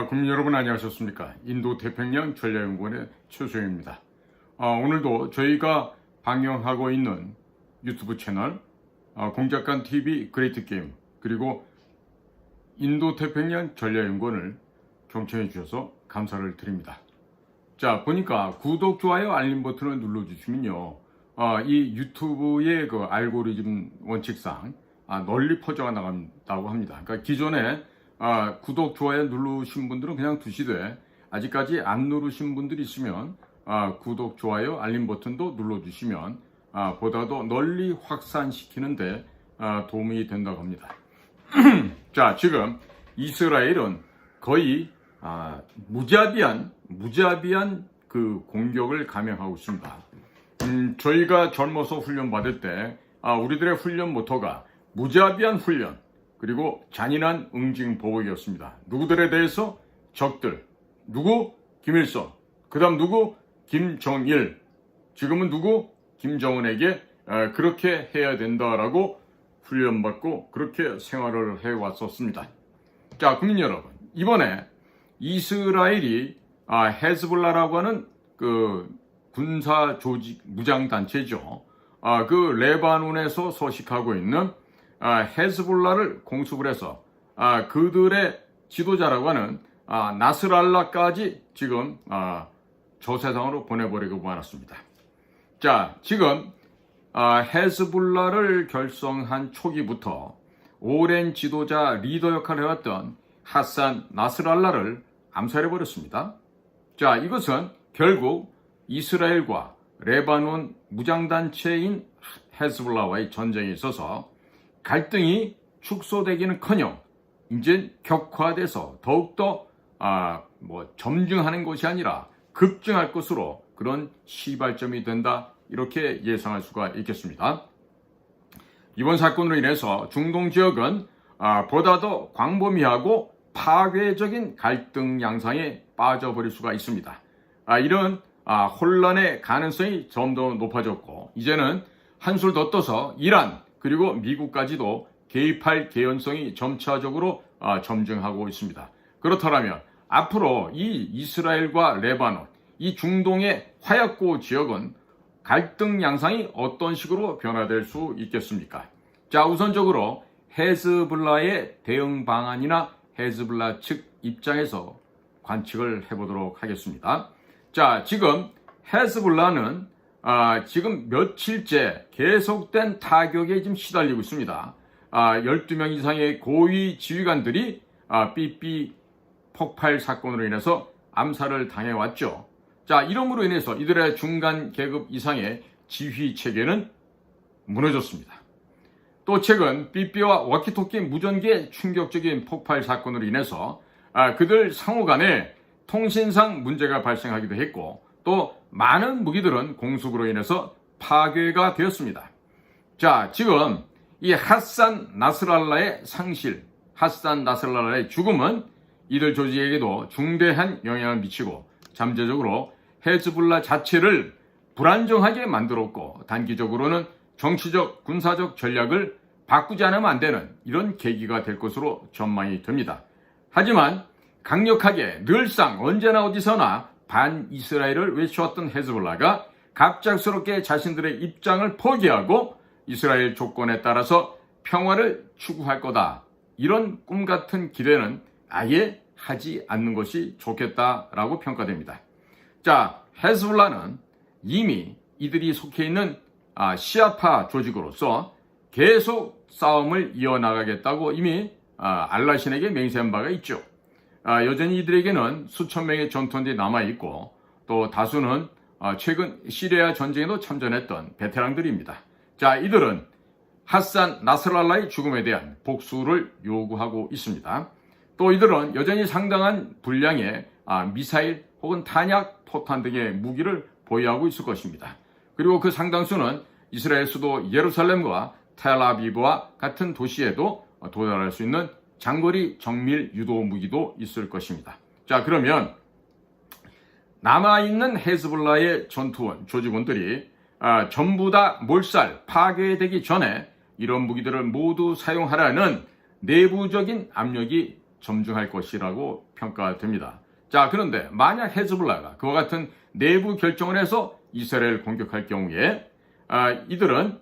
국민 여러분 안녕하셨습니까? 인도 태평양 전략연구원의 최소영입니다. 오늘도 저희가 방영하고 있는 유튜브 채널 공작관 TV 그레이트 게임 그리고 인도 태평양 전략연구원을 경청해 주셔서 감사를 드립니다. 자, 보니까 구독, 좋아요, 알림 버튼을 눌러주시면요, 이 유튜브의 그 알고리즘 원칙상 널리 퍼져 나간다고 합니다. 그러니까 기존에 구독, 좋아요 누르신 분들은 그냥 두시되, 아직까지 안 누르신 분들이 있으면 구독, 좋아요, 알림 버튼도 눌러주시면 보다 더 널리 확산시키는데 도움이 된다고 합니다. 자, 지금 이스라엘은 거의 무자비한 그 공격을 감행하고 있습니다. 저희가 젊어서 훈련 받을 때 우리들의 훈련 모토가 무자비한 훈련 그리고 잔인한 응징 보복이었습니다. 누구들에 대해서? 적들. 누구? 김일성. 그 다음 누구? 김정일. 지금은 누구? 김정은에게 그렇게 해야 된다라고 훈련받고 그렇게 생활을 해왔었습니다. 자, 국민 여러분, 이번에 이스라엘이 헤즈볼라라고 하는 그 군사 조직 무장단체죠. 그 레바논에서 서식하고 있는 헤즈볼라를 공습을 해서 그들의 지도자라고 하는 나스랄라까지 지금 저 세상으로 보내버리고 말았습니다. 자, 지금 헤즈볼라를 결성한 초기부터 오랜 지도자 리더 역할을 해왔던 하산 나스랄라를 암살해버렸습니다. 자, 이것은 결국 이스라엘과 레바논 무장단체인 헤즈볼라와의 전쟁에 있어서 갈등이 축소되기는커녕 이제 격화돼서 더욱더 점증하는 것이 아니라 급증할 것으로 그런 시발점이 된다, 이렇게 예상할 수가 있겠습니다. 이번 사건으로 인해서 중동 지역은 보다 더 광범위하고 파괴적인 갈등 양상에 빠져버릴 수가 있습니다. 이런 혼란의 가능성이 좀 더 높아졌고, 이제는 한술 더 떠서 이란 그리고 미국까지도 개입할 개연성이 점차적으로 점증하고 있습니다. 그렇다면 앞으로 이 이스라엘과 레바논, 이 중동의 화약고 지역은 갈등 양상이 어떤 식으로 변화될 수 있겠습니까? 자, 우선적으로 헤즈볼라의 대응 방안이나 헤즈볼라 측 입장에서 관측을 해보도록 하겠습니다. 자, 지금 헤즈볼라는 지금 며칠째 계속된 타격에 지금 시달리고 있습니다. 12명 이상의 고위 지휘관들이 삐삐 폭발 사건으로 인해서 암살을 당해왔죠. 자, 이름으로 인해서 이들의 중간 계급 이상의 지휘 체계는 무너졌습니다. 또 최근 삐삐와 워키토키 무전기의 충격적인 폭발 사건으로 인해서 그들 상호 간에 통신상 문제가 발생하기도 했고, 또 많은 무기들은 공습으로 인해서 파괴가 되었습니다. 자, 지금 이 하산 나스랄라의 상실, 하산 나스랄라의 죽음은 이들 조직에게도 중대한 영향을 미치고 잠재적으로 헤즈볼라 자체를 불안정하게 만들었고, 단기적으로는 정치적, 군사적 전략을 바꾸지 않으면 안 되는 이런 계기가 될 것으로 전망이 됩니다. 하지만 강력하게 늘상 언제나 어디서나 반이스라엘을 외쳐왔던 헤즈볼라가 갑작스럽게 자신들의 입장을 포기하고 이스라엘 조건에 따라서 평화를 추구할 거다, 이런 꿈같은 기대는 아예 하지 않는 것이 좋겠다라고 평가됩니다. 자, 헤즈볼라는 이미 이들이 속해 있는 시아파 조직으로서 계속 싸움을 이어나가겠다고 이미 알라신에게 맹세한 바가 있죠. 여전히 이들에게는 수천 명의 전투원들이 남아있고, 또 다수는 최근 시리아 전쟁에도 참전했던 베테랑들입니다. 자, 이들은 하산 나스랄라의 죽음에 대한 복수를 요구하고 있습니다. 또 이들은 여전히 상당한 분량의 미사일 혹은 탄약, 포탄 등의 무기를 보유하고 있을 것입니다. 그리고 그 상당수는 이스라엘 수도 예루살렘과 텔아비브와 같은 도시에도 도달할 수 있는 장거리 정밀 유도 무기도 있을 것입니다. 자, 그러면 남아있는 헤즈볼라의 전투원, 조직원들이 전부 다 몰살, 파괴되기 전에 이런 무기들을 모두 사용하라는 내부적인 압력이 점증할 것이라고 평가됩니다. 자, 그런데 만약 헤즈볼라가 그와 같은 내부 결정을 해서 이스라엘을 공격할 경우에 이들은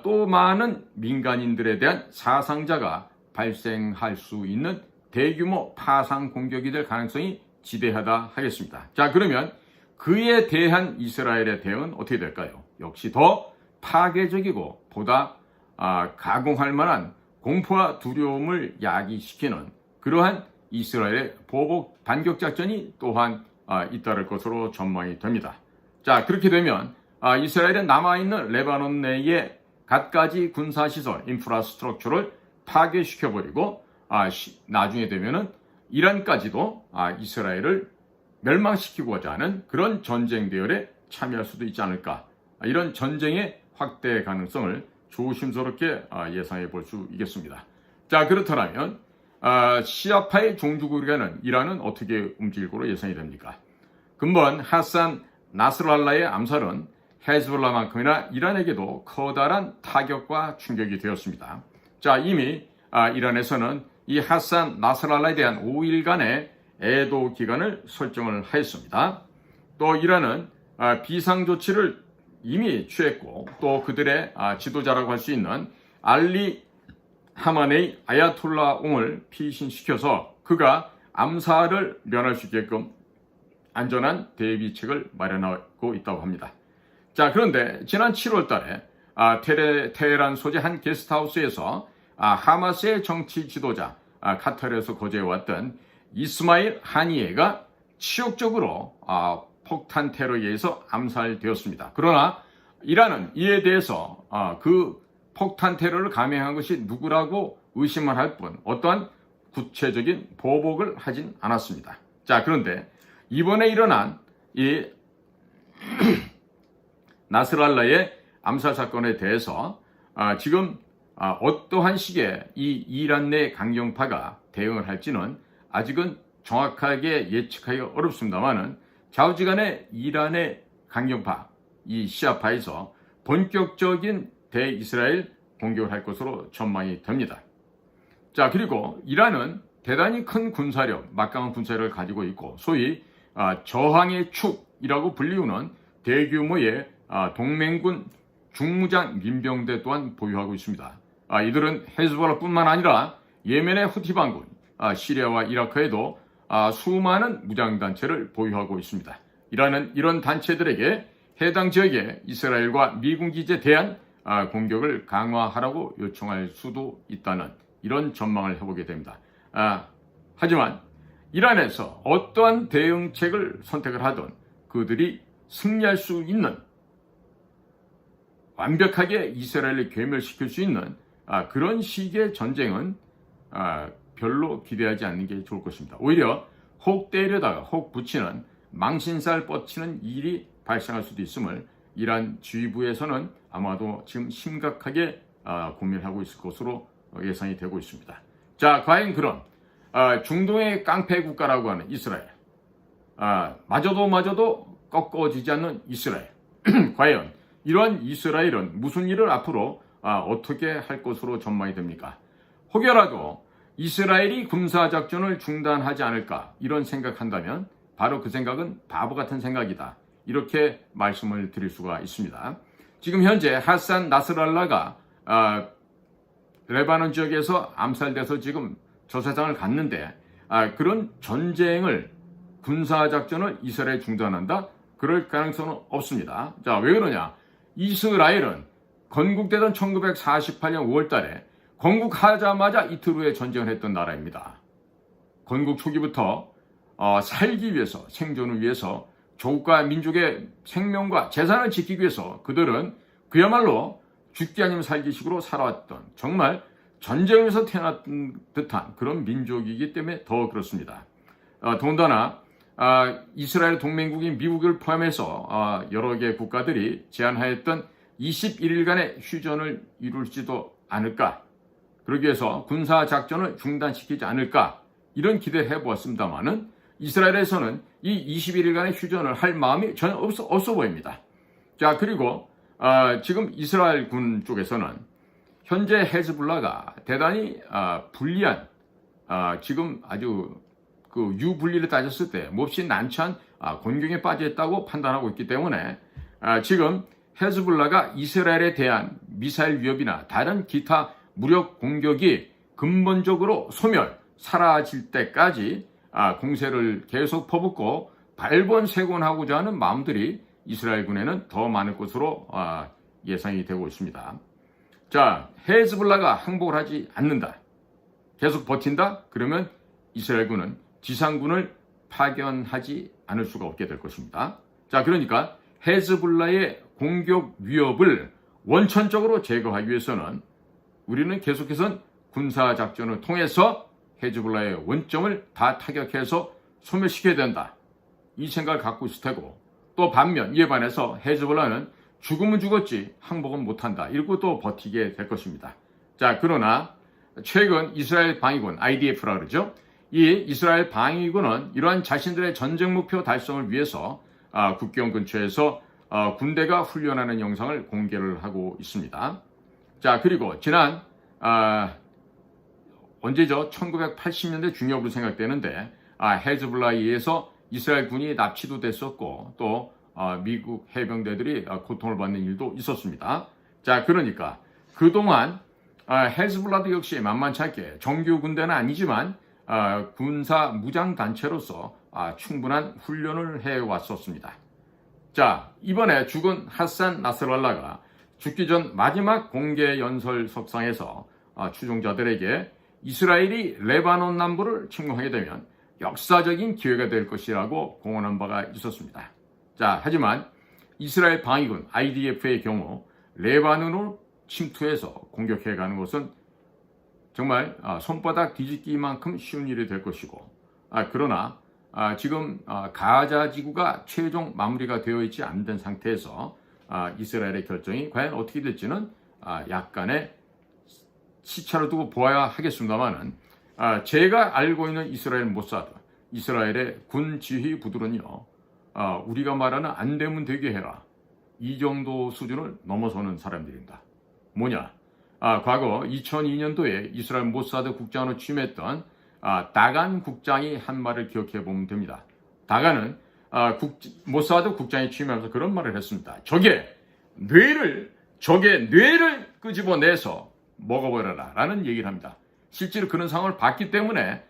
또 많은 민간인들에 대한 사상자가 발생할 수 있는 대규모 파상 공격이 될 가능성이 지대하다 하겠습니다. 자, 그러면 그에 대한 이스라엘의 대응은 어떻게 될까요? 역시 더 파괴적이고 보다 가공할 만한 공포와 두려움을 야기시키는 그러한 이스라엘의 보복 반격 작전이 또한 잇따를 것으로 전망이 됩니다. 자, 그렇게 되면 이스라엘에 남아있는 레바논 내의 갖가지 군사시설, 인프라스트럭처를 파괴시켜버리고 나중에 되면은 이란까지도 이스라엘을 멸망시키고자 하는 그런 전쟁 대열에 참여할 수도 있지 않을까. 이런 전쟁의 확대 가능성을 조심스럽게 예상해 볼 수 있겠습니다. 자, 그렇다면 시아파의 종주국이라는 이란은 어떻게 움직일 거로 예상이 됩니까? 근본 하산 나스랄라의 암살은 헤즈볼라만큼이나 이란에게도 커다란 타격과 충격이 되었습니다. 자, 이미 이란에서는 이 하산 나스랄라에 대한 5일간의 애도 기간을 설정을 하였습니다. 또 이란은 비상조치를 이미 취했고 또 그들의 지도자라고 할 수 있는 알리 하마네이 아야톨라옹을 피신시켜서 그가 암살을 면할 수 있게끔 안전한 대비책을 마련하고 있다고 합니다. 자, 그런데 지난 7월 달에 테헤란 소재 한 게스트하우스에서 하마스의 정치 지도자 카타르에서 거주해왔던 이스마일 하니에가 치욕적으로 폭탄 테러에 의해서 암살되었습니다. 그러나 이란은 이에 대해서 그 폭탄 테러를 감행한 것이 누구라고 의심을 할 뿐 어떠한 구체적인 보복을 하진 않았습니다. 자, 그런데 이번에 일어난 이 나스랄라의 암살 사건에 대해서 지금 어떠한 식의 이 이란 내 강경파가 대응을 할지는 아직은 정확하게 예측하기가 어렵습니다만은 좌우지간에 이란의 강경파, 이 시아파에서 본격적인 대이스라엘 공격을 할 것으로 전망이 됩니다. 자, 그리고 이란은 대단히 큰 군사력, 막강한 군사력을 가지고 있고 소위 저항의 축이라고 불리우는 대규모의 동맹군 중무장 민병대 또한 보유하고 있습니다. 이들은 헤즈볼라뿐만 아니라 예멘의 후티 반군, 시리아와 이라크에도 수많은 무장단체를 보유하고 있습니다. 이란은 이런 단체들에게 해당 지역에 이스라엘과 미군 기지에 대한 공격을 강화하라고 요청할 수도 있다는 이런 전망을 해보게 됩니다. 하지만 이란에서 어떠한 대응책을 선택을 하든 그들이 승리할 수 있는 완벽하게 이스라엘을 괴멸시킬 수 있는 그런 식의 전쟁은 별로 기대하지 않는 게 좋을 것입니다. 오히려 혹 때리려다가 혹 붙이는 망신살 뻗치는 일이 발생할 수도 있음을 이란 지휘부에서는 아마도 지금 심각하게 고민하고 있을 것으로 예상이 되고 있습니다. 자, 과연 그런 중동의 깡패 국가라고 하는 이스라엘, 마저도 꺾어지지 않는 이스라엘 과연 이러한 이스라엘은 무슨 일을 앞으로 어떻게 할 것으로 전망이 됩니까? 혹여라도 이스라엘이 군사작전을 중단하지 않을까 이런 생각한다면 바로 그 생각은 바보 같은 생각이다. 이렇게 말씀을 드릴 수가 있습니다. 지금 현재 하산 나스랄라가 레바논 지역에서 암살돼서 지금 저 세상을 갔는데 그런 전쟁을 군사작전을 이스라엘이 중단한다? 그럴 가능성은 없습니다. 자, 왜 그러냐? 이스라엘은 건국되던 1948년 5월 달에 건국하자마자 이틀 후에 전쟁을 했던 나라입니다. 건국 초기부터 살기 위해서, 생존을 위해서 조국과 민족의 생명과 재산을 지키기 위해서 그들은 그야말로 죽기 아니면 살기식으로 살아왔던 정말 전쟁에서 태어났던 듯한 그런 민족이기 때문에 더 그렇습니다. 더군다나 이스라엘 동맹국인 미국을 포함해서 여러 개 국가들이 제안하였던 21일간의 휴전을 이룰지도 않을까, 그러기 위해서 군사작전을 중단시키지 않을까 이런 기대를 해보았습니다만은 이스라엘에서는 이 21일간의 휴전을 할 마음이 전혀 없어 보입니다. 자, 그리고 지금 이스라엘 군 쪽에서는 현재 헤즈볼라가 대단히 불리한 지금 아주 그 유불리를 따졌을 때 몹시 난처한 곤경에 빠져 있다고 판단하고 있기 때문에 지금 헤즈볼라가 이스라엘에 대한 미사일 위협이나 다른 기타 무력 공격이 근본적으로 사라질 때까지 공세를 계속 퍼붓고 발본색원하고자 하는 마음들이 이스라엘군에는 더 많을 것으로 예상이 되고 있습니다. 자, 헤즈볼라가 항복을 하지 않는다. 계속 버틴다? 그러면 이스라엘군은 지상군을 파견하지 않을 수가 없게 될 것입니다. 자, 그러니까 헤즈볼라의 공격 위협을 원천적으로 제거하기 위해서는 우리는 계속해서 군사작전을 통해서 헤즈볼라의 원점을 다 타격해서 소멸시켜야 된다. 이 생각을 갖고 있을 테고, 또 반면 이에 반해서 헤즈볼라는 죽으면 죽었지 항복은 못한다. 이러고 또 버티게 될 것입니다. 자, 그러나 최근 이스라엘 방위군 IDF라 그러죠. 이 이스라엘 방위군은 이러한 자신들의 전쟁 목표 달성을 위해서 국경 근처에서 군대가 훈련하는 영상을 공개를 하고 있습니다. 자, 그리고 지난 언제죠? 1980년대 중엽으로 생각되는데 헤즈볼라에 의해서 이스라엘 군이 납치도 됐었고 또 미국 해병대들이 고통을 받는 일도 있었습니다. 자, 그러니까 그동안 헤즈볼라도 역시 만만치 않게 정규 군대는 아니지만 군사 무장 단체로서 충분한 훈련을 해왔었습니다. 자, 이번에 죽은 하산 나스랄라가 죽기 전 마지막 공개 연설석상에서 추종자들에게 이스라엘이 레바논 남부를 침공하게 되면 역사적인 기회가 될 것이라고 공언한 바가 있었습니다. 자, 하지만 이스라엘 방위군 IDF의 경우 레바논으로 침투해서 공격해가는 것은 정말 손바닥 뒤집기만큼 쉬운 일이 될 것이고, 그러나 지금 가자 지구가 최종 마무리가 되어 있지 않은 상태에서 이스라엘의 결정이 과연 어떻게 될지는 약간의 시차를 두고 보아야 하겠습니다만은 제가 알고 있는 이스라엘 모사드, 이스라엘의 군 지휘 부들은요, 우리가 말하는 안 되면 되게 해라, 이 정도 수준을 넘어서는 사람들입니다. 뭐냐? 과거 2002년도에 이스라엘 모사드 국장으로 취임했던 다간 국장이 한 말을 기억해 보면 됩니다. 다간은 모사드 국장이 취임하면서 그런 말을 했습니다. 적의 뇌를 끄집어내서 먹어버려라 라는 얘기를 합니다. 실제로 그런 상황을 봤기 때문에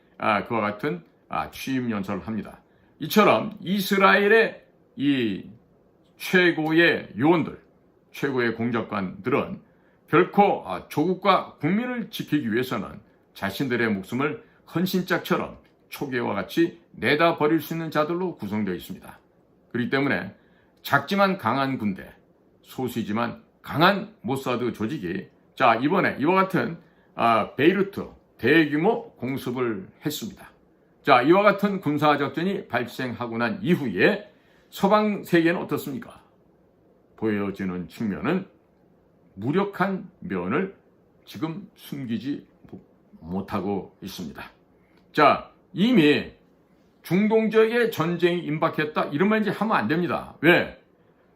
그와 같은 취임 연설을 합니다. 이처럼 이스라엘의 이 최고의 요원들, 최고의 공작관들은 결코 조국과 국민을 지키기 위해서는 자신들의 목숨을 헌신짝처럼 초계와 같이 내다 버릴 수 있는 자들로 구성되어 있습니다. 그렇기 때문에 작지만 강한 군대, 소수이지만 강한 모사드 조직이 이번에 이와 같은 베이루트 대규모 공습을 했습니다. 자, 이와 같은 군사작전이 발생하고 난 이후에 서방 세계는 어떻습니까? 보여지는 측면은 무력한 면을 지금 숨기지 못하고 있습니다. 자, 이미 중동 지역에 전쟁이 임박했다 이런 말 이제 하면 안 됩니다. 왜?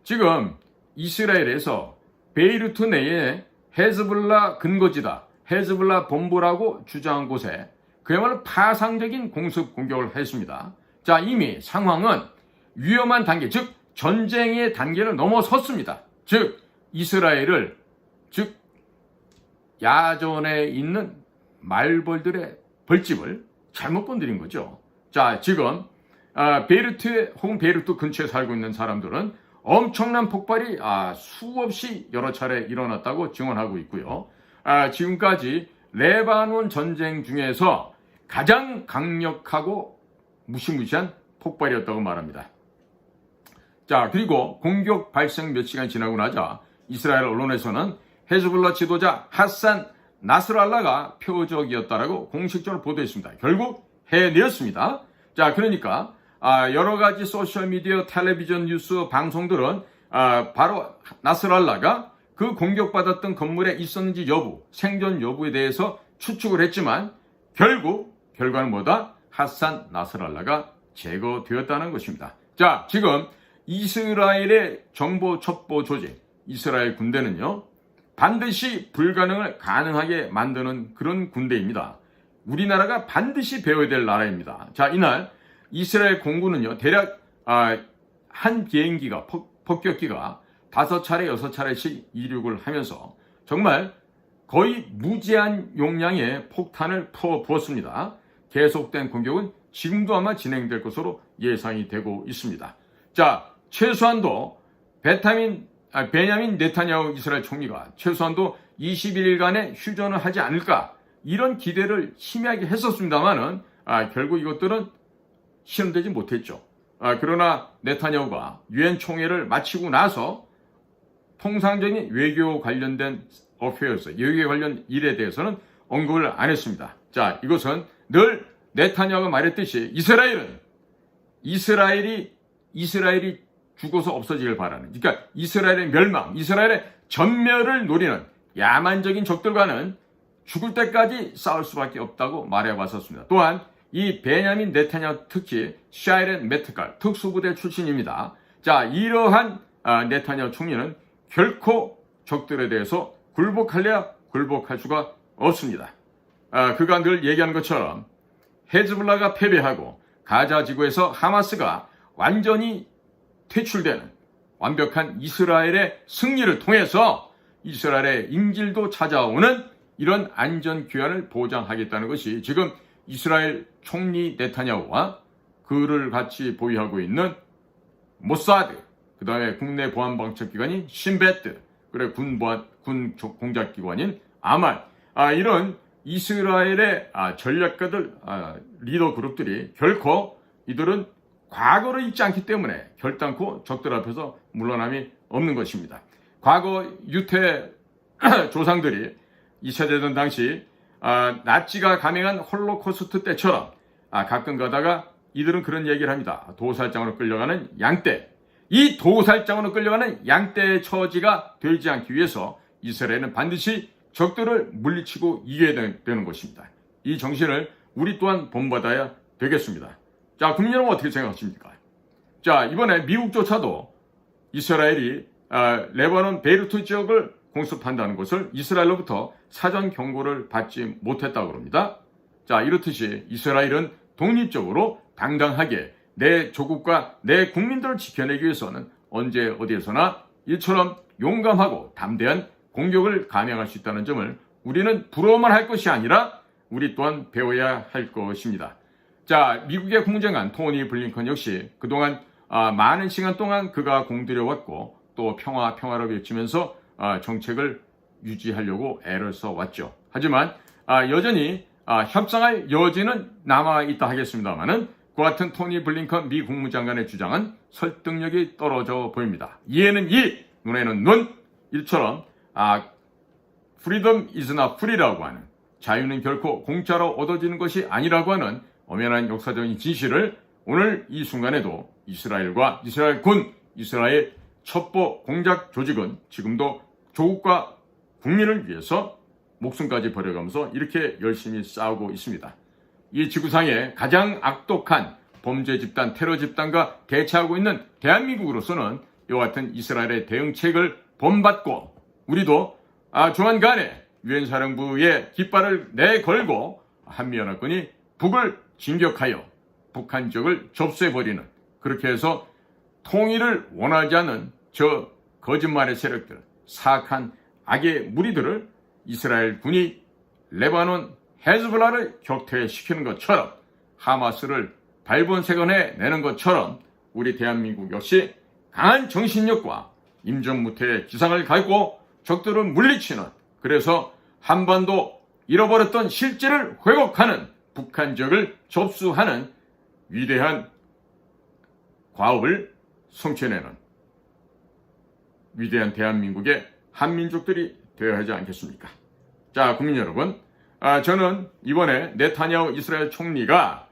지금 이스라엘에서 베이루트 내에 헤즈볼라 근거지다, 헤즈볼라 본부라고 주장한 곳에 그야말로 파상적인 공습 공격을 했습니다. 자, 이미 상황은 위험한 단계, 즉 전쟁의 단계를 넘어섰습니다. 즉 이스라엘을, 즉 야전에 있는 말벌들의 벌집을 잘못 건드린 거죠. 자, 지금 베이루트 혹은 베이루트 근처에 살고 있는 사람들은 엄청난 폭발이 수없이 여러 차례 일어났다고 증언하고 있고요. 지금까지 레바논 전쟁 중에서 가장 강력하고 무시무시한 폭발이었다고 말합니다. 자, 그리고 공격 발생 몇 시간이 지나고 나자 이스라엘 언론에서는 헤즈볼라 지도자 하산 나스랄라가 표적이었다라고 공식적으로 보도했습니다. 결국 해내었습니다. 자, 그러니까 여러 가지 소셜미디어, 텔레비전 뉴스 방송들은 바로 나스랄라가 그 공격받았던 건물에 있었는지 여부, 생존 여부에 대해서 추측을 했지만 결과는 뭐다? 하산 나스랄라가 제거되었다는 것입니다. 자, 지금 이스라엘의 정보 첩보 조직, 이스라엘 군대는요, 반드시 불가능을 가능하게 만드는 그런 군대입니다. 우리나라가 반드시 배워야 될 나라입니다. 자, 이날 이스라엘 공군은요, 대략 한 비행기가 폭격기가 5차례, 6차례씩 이륙을 하면서 정말 거의 무제한 용량의 폭탄을 부었습니다. 계속된 공격은 지금도 아마 진행될 것으로 예상이 되고 있습니다. 자, 최소한도 베냐민 네타냐후 이스라엘 총리가 최소한도 21일간의 휴전을 하지 않을까, 이런 기대를 희미하게 했었습니다만은 결국 이것들은 실현되지 못했죠. 그러나 네타냐후가 유엔 총회를 마치고 나서 통상적인 외교 관련된 외교 관련 일에 대해서는 언급을 안 했습니다. 자, 이것은 늘 네타냐후가 말했듯이 이스라엘이 죽어서 없어지길 바라는, 그러니까 이스라엘의 멸망, 이스라엘의 전멸을 노리는 야만적인 적들과는 죽을 때까지 싸울 수밖에 없다고 말해왔었습니다. 또한 이 베냐민 네타냐후, 특히 샤이렛 메트칼 특수부대 출신입니다. 자, 이러한 네타냐후 총리는 결코 적들에 대해서 굴복할래야 굴복할 수가 없습니다. 그가 늘 얘기하는 것처럼 헤즈볼라가 패배하고 가자 지구에서 하마스가 완전히 퇴출되는 완벽한 이스라엘의 승리를 통해서 이스라엘의 인질도 찾아오는 이런 안전 귀환을 보장하겠다는 것이 지금 이스라엘 총리 네타냐후와 그를 같이 보유하고 있는 모사드, 그 다음에 국내 보안방책기관인 신베트, 그리고 군 공작기관인 아말, 이런 이스라엘의 전략가들, 리더 그룹들이 결코 이들은 과거를 잊지 않기 때문에 결단코 적들 앞에서 물러남이 없는 것입니다. 과거 유태 조상들이 2차 대전 당시 나치가 감행한 홀로코스트 때처럼 가끔 가다가 이들은 그런 얘기를 합니다. 도살장으로 끌려가는 양떼. 이 도살장으로 끌려가는 양떼의 처지가 되지 않기 위해서 이스라엘은 반드시 적들을 물리치고 이겨야 되는 것입니다. 이 정신을 우리 또한 본받아야 되겠습니다. 자, 국민 여러분 어떻게 생각하십니까? 자, 이번에 미국조차도 이스라엘이 레바논 베이루트 지역을 공습한다는 것을 이스라엘로부터 사전 경고를 받지 못했다고 합니다. 자, 이렇듯이 이스라엘은 독립적으로 당당하게 내 조국과 내 국민들을 지켜내기 위해서는 언제 어디에서나 이처럼 용감하고 담대한 공격을 감행할 수 있다는 점을 우리는 부러워만 할 것이 아니라 우리 또한 배워야 할 것입니다. 자, 미국의 국무장관 토니 블링컨 역시 그동안 많은 시간 동안 그가 공들여왔고 또 평화를 외치면서 정책을 유지하려고 애를 써왔죠. 하지만 여전히 협상할 여지는 남아있다 하겠습니다만은 그 같은 토니 블링컨 미 국무장관의 주장은 설득력이 떨어져 보입니다. 이에는 이, 눈에는 눈, 일처럼 freedom is not free라고 하는, 자유는 결코 공짜로 얻어지는 것이 아니라고 하는 엄연한 역사적인 진실을 오늘 이 순간에도 이스라엘과 이스라엘 군, 이스라엘 첩보 공작 조직은 지금도 조국과 국민을 위해서 목숨까지 버려가면서 이렇게 열심히 싸우고 있습니다. 이 지구상의 가장 악독한 범죄 집단, 테러 집단과 대처하고 있는 대한민국으로서는 이와 같은 이스라엘의 대응책을 본받고 우리도 조만간에 유엔 사령부에 깃발을 내걸고 한미연합군이 북을 진격하여 북한 지역을 접수해버리는, 그렇게 해서 통일을 원하지 않는 저 거짓말의 세력들, 사악한 악의 무리들을 이스라엘 군이 레바논 헤즈볼라를 격퇴시키는 것처럼, 하마스를 발본색원해 내는 것처럼 우리 대한민국 역시 강한 정신력과 임전무태의 기상을 갖고 적들을 물리치는, 그래서 한반도 잃어버렸던 실제를 회복하는, 북한 지역을 접수하는 위대한 과업을 성취해내는 위대한 대한민국의 한민족들이 되어야 하지 않겠습니까? 자, 국민 여러분, 저는 이번에 네타냐후 이스라엘 총리가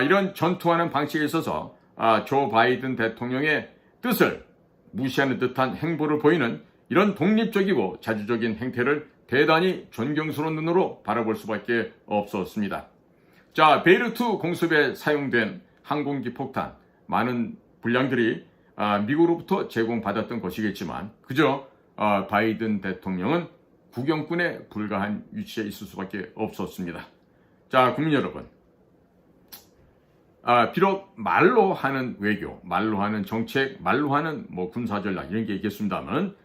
이런 전투하는 방식에 있어서 조 바이든 대통령의 뜻을 무시하는 듯한 행보를 보이는 이런 독립적이고 자주적인 행태를 대단히 존경스러운 눈으로 바라볼 수밖에 없었습니다. 자, 베이루트 공습에 사용된 항공기 폭탄, 많은 분량들이 미국으로부터 제공받았던 것이겠지만 그저 바이든 대통령은 구경꾼에 불과한 위치에 있을 수밖에 없었습니다. 자, 국민 여러분, 비록 말로 하는 외교, 말로 하는 정책, 말로 하는 군사 전략 이런 게 있겠습니다만,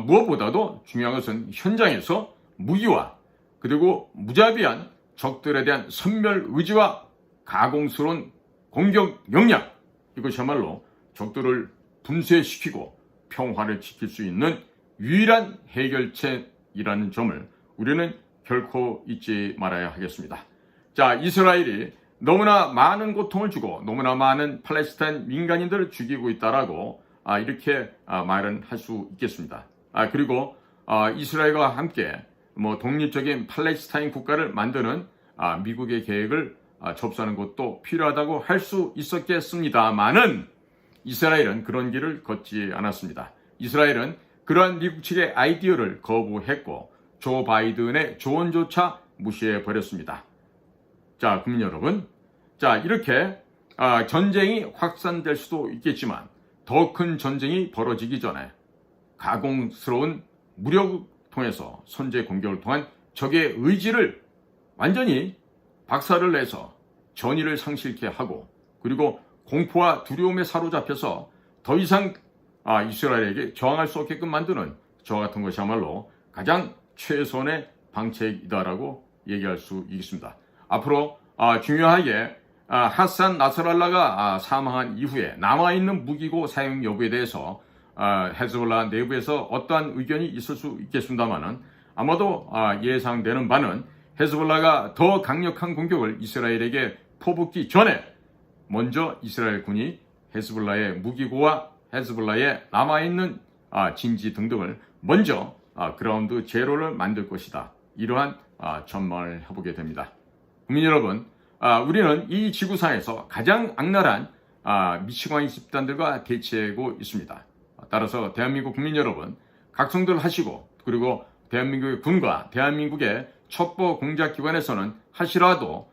무엇보다도 중요한 것은 현장에서 무기와 그리고 무자비한 적들에 대한 선멸 의지와 가공스러운 공격 역량, 이것이야말로 적들을 분쇄시키고 평화를 지킬 수 있는 유일한 해결책이라는 점을 우리는 결코 잊지 말아야 하겠습니다. 자, 이스라엘이 너무나 많은 고통을 주고 너무나 많은 팔레스타인 민간인들을 죽이고 있다라고 이렇게 말은 할 수 있겠습니다. 그리고 이스라엘과 함께 독립적인 팔레스타인 국가를 만드는 미국의 계획을 접수하는 것도 필요하다고 할 수 있었겠습니다만은 이스라엘은 그런 길을 걷지 않았습니다. 이스라엘은 그러한 미국 측의 아이디어를 거부했고 조 바이든의 조언조차 무시해버렸습니다. 자, 국민 여러분, 자, 이렇게 전쟁이 확산될 수도 있겠지만 더 큰 전쟁이 벌어지기 전에 가공스러운 무력을 통해서 선제 공격을 통한 적의 의지를 완전히 박살을 내서 전의를 상실케 하고 그리고 공포와 두려움에 사로잡혀서 더 이상 이스라엘에게 저항할 수 없게끔 만드는 저와 같은 것이야말로 가장 최선의 방책이다라고 얘기할 수 있습니다. 앞으로 중요하게 하산 나스랄라가 사망한 이후에 남아있는 무기고 사용 여부에 대해서 헤즈볼라 내부에서 어떠한 의견이 있을 수 있겠습니다만은 아마도 예상되는 바는 헤즈볼라가 더 강력한 공격을 이스라엘에게 퍼붓기 전에 먼저 이스라엘 군이 헤즈볼라의 무기고와 헤즈볼라의 남아있는 진지 등등을 먼저 그라운드 제로를 만들 것이다. 이러한 전망을 해보게 됩니다. 국민 여러분, 우리는 이 지구상에서 가장 악랄한 미치광이 집단들과 대치하고 있습니다. 따라서 대한민국 국민 여러분, 각성들 하시고 그리고 대한민국의 군과 대한민국의 첩보 공작기관에서는 하시라도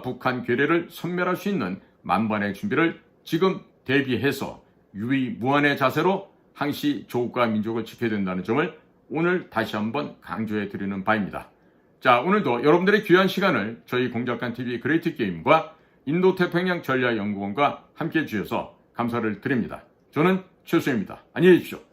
북한 괴뢰를 섬멸할 수 있는 만반의 준비를 지금 대비해서 유의무한의 자세로 항시 조국과 민족을 지켜야 된다는 점을 오늘 다시 한번 강조해 드리는 바입니다. 자, 오늘도 여러분들의 귀한 시간을 저희 공작관TV 그레이트 게임과 인도태평양 전략연구원과 함께 해주셔서 감사를 드립니다. 저는 최수영입니다. 안녕히 계십시오.